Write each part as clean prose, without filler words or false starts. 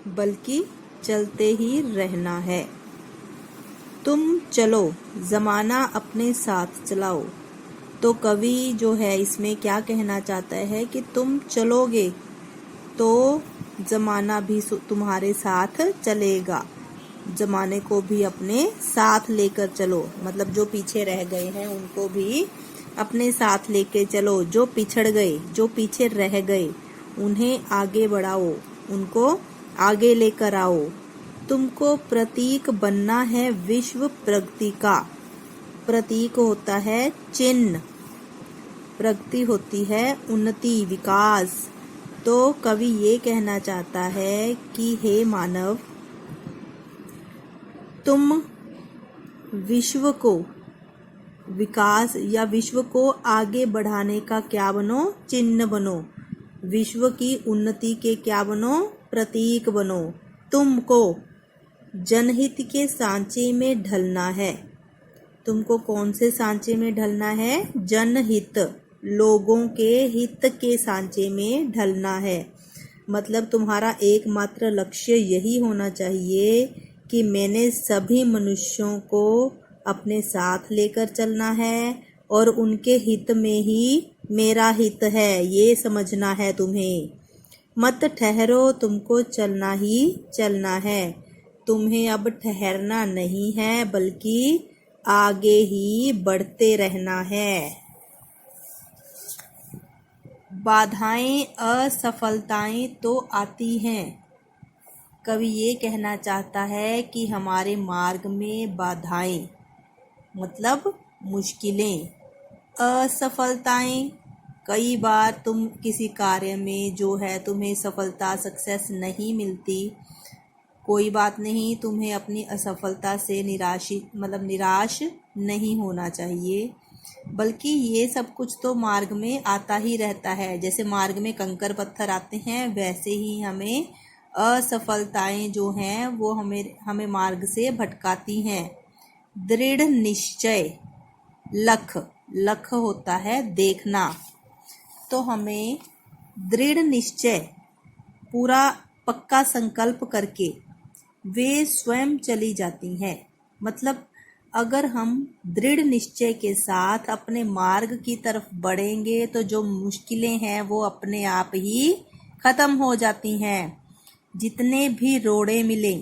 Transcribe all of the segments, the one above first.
बल्कि चलते ही रहना है। तुम चलो जमाना अपने साथ चलाओ। तो कवि जो है इसमें क्या कहना चाहता है कि तुम चलोगे तो जमाना भी तुम्हारे साथ चलेगा। जमाने को भी अपने साथ लेकर चलो, मतलब जो पीछे रह गए हैं उनको भी अपने साथ लेके चलो। जो पिछड़ गए, जो पीछे रह गए, उन्हें आगे बढ़ाओ, उनको आगे लेकर आओ। तुमको प्रतीक बनना है विश्व प्रगति का। प्रतीक होता है चिन्ह, प्रगति होती है उन्नति, विकास। तो कवि ये कहना चाहता है कि हे मानव, तुम विश्व को विकास या विश्व को आगे बढ़ाने का क्या बनो? चिन्ह बनो। विश्व की उन्नति के क्या बनो? प्रतीक बनो। तुमको जनहित के सांचे में ढलना है। तुमको कौन से सांचे में ढलना है? जनहित, लोगों के हित के सांचे में ढलना है। मतलब तुम्हारा एकमात्र लक्ष्य यही होना चाहिए कि मैंने सभी मनुष्यों को अपने साथ लेकर चलना है और उनके हित में ही मेरा हित है, ये समझना है तुम्हें। मत ठहरो, तुमको चलना ही चलना है। तुम्हें अब ठहरना नहीं है, बल्कि आगे ही बढ़ते रहना है। बाधाएं, असफलताएं तो आती हैं। कवि ये कहना चाहता है कि हमारे मार्ग में बाधाएं मतलब मुश्किलें, असफलताएं। कई बार तुम किसी कार्य में जो है तुम्हें सफलता, सक्सेस नहीं मिलती। कोई बात नहीं, तुम्हें अपनी असफलता से निराश नहीं होना चाहिए, बल्कि ये सब कुछ तो मार्ग में आता ही रहता है। जैसे मार्ग में कंकर पत्थर आते हैं, वैसे ही हमें असफलताएं जो हैं वो हमें मार्ग से भटकाती हैं। दृढ़ निश्चय, लख होता है देखना। तो हमें दृढ़ निश्चय, पूरा पक्का संकल्प करके वे स्वयं चली जाती हैं। मतलब अगर हम दृढ़ निश्चय के साथ अपने मार्ग की तरफ बढ़ेंगे तो जो मुश्किलें हैं वो अपने आप ही खत्म हो जाती हैं। जितने भी रोड़े मिले,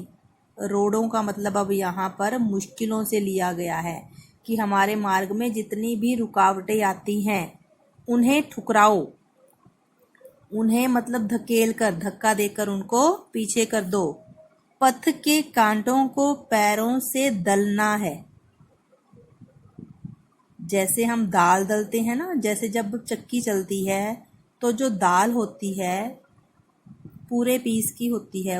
रोड़ों का मतलब अब यहाँ पर मुश्किलों से लिया गया है कि हमारे मार्ग में जितनी भी रुकावटें आती हैं उन्हें ठुकराओ, उन्हें मतलब धक्का देकर उनको पीछे कर दो। पथ के कांटों को पैरों से दलना है। जैसे हम दाल दलते हैं ना, जैसे जब चक्की चलती है तो जो दाल होती है पूरे पीस की होती है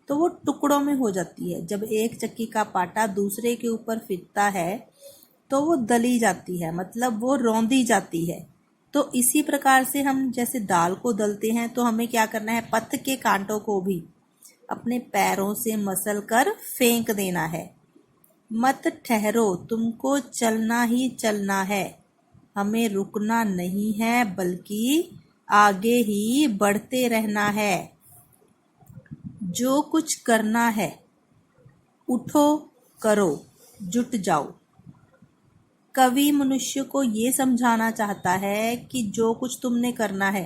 तो वो टुकड़ों में हो जाती है। जब एक चक्की का पाटा दूसरे के ऊपर फिरता है तो वो दली जाती है, मतलब वो रौंदी जाती है। तो इसी प्रकार से हम जैसे दाल को दलते हैं तो हमें क्या करना है? पथ के कांटों को भी अपने पैरों से मसल कर फेंक देना है। मत ठहरो, तुमको चलना ही चलना है। हमें रुकना नहीं है, बल्कि आगे ही बढ़ते रहना है। जो कुछ करना है उठो, करो, जुट जाओ। कवि मनुष्य को ये समझाना चाहता है कि जो कुछ तुमने करना है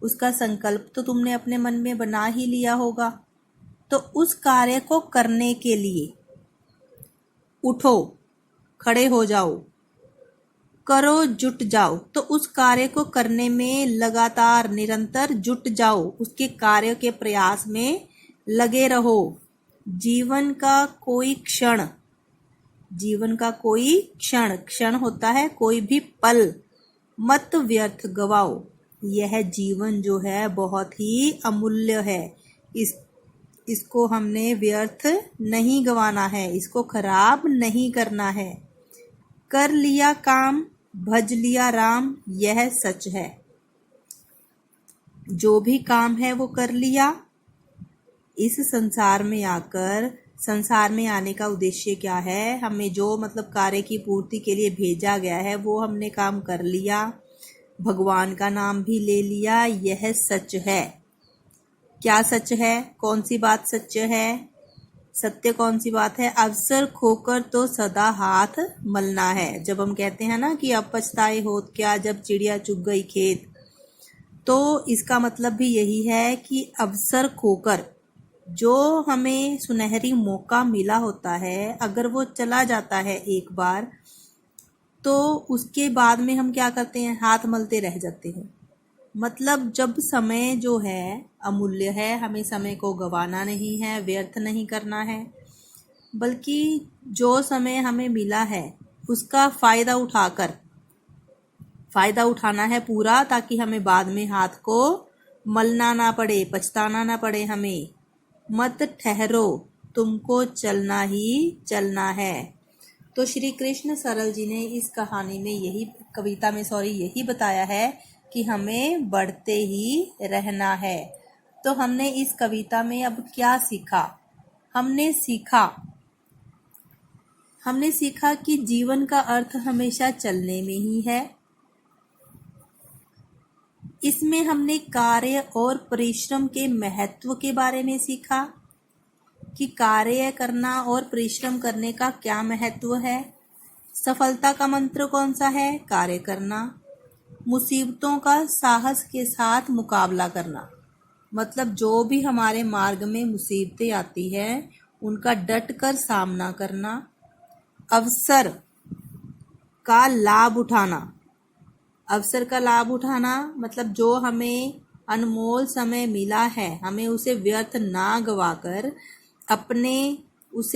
उसका संकल्प तो तुमने अपने मन में बना ही लिया होगा। तो उस कार्य को करने के लिए उठो, खड़े हो जाओ, करो, जुट जाओ। तो उस कार्य को करने में लगातार निरंतर जुट जाओ, उसके कार्य के प्रयास में लगे रहो। जीवन का कोई क्षण होता है, कोई भी पल मत व्यर्थ गवाओ। यह जीवन जो है बहुत ही अमूल्य है। इसको हमने व्यर्थ नहीं गवाना है, इसको खराब नहीं करना है। कर लिया काम, भज लिया राम, यह सच है। जो भी काम है वो कर लिया। इस संसार में आने का उद्देश्य क्या है? हमें जो मतलब कार्य की पूर्ति के लिए भेजा गया है वो हमने काम कर लिया, भगवान का नाम भी ले लिया, यह सच है। क्या सच है, कौन सी बात सच है, सत्य कौन सी बात है। अवसर खोकर तो सदा हाथ मलना है। जब हम कहते हैं ना कि अब पछताए होत क्या जब चिड़िया चुग गई खेत, तो इसका मतलब भी यही है कि अवसर खोकर जो हमें सुनहरी मौका मिला होता है, अगर वो चला जाता है एक बार, तो उसके बाद में हम क्या करते हैं, हाथ मलते रह जाते हैं। मतलब जब समय जो है अमूल्य है, हमें समय को गंवाना नहीं है, व्यर्थ नहीं करना है, बल्कि जो समय हमें मिला है उसका फ़ायदा उठाना है पूरा, ताकि हमें बाद में हाथ को मलना ना पड़े, पछताना ना पड़े हमें। मत ठहरो, तुमको चलना ही चलना है। तो श्री कृष्ण सरल जी ने इस कहानी में यही बताया है कि हमें बढ़ते ही रहना है। तो हमने इस कविता में अब क्या सीखा? हमने सीखा कि जीवन का अर्थ हमेशा चलने में ही है। इसमें हमने कार्य और परिश्रम के महत्व के बारे में सीखा कि कार्य करना और परिश्रम करने का क्या महत्व है। सफलता का मंत्र कौन सा है? कार्य करना। मुसीबतों का साहस के साथ मुकाबला करना, मतलब जो भी हमारे मार्ग में मुसीबतें आती है उनका डट कर सामना करना। अवसर का लाभ उठाना मतलब जो हमें अनमोल समय मिला है, हमें उसे व्यर्थ ना गवाकर उस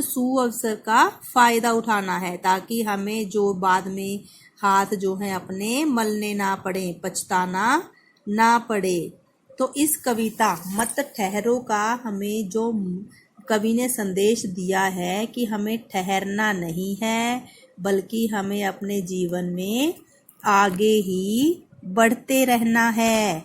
सुअवसर का फायदा उठाना है, ताकि हमें जो बाद में हाथ जो है अपने मलने ना पड़े, पछताना ना पड़े। तो इस कविता मत ठहरो का हमें जो कवि ने संदेश दिया है कि हमें ठहरना नहीं है, बल्कि हमें अपने जीवन में आगे ही बढ़ते रहना है।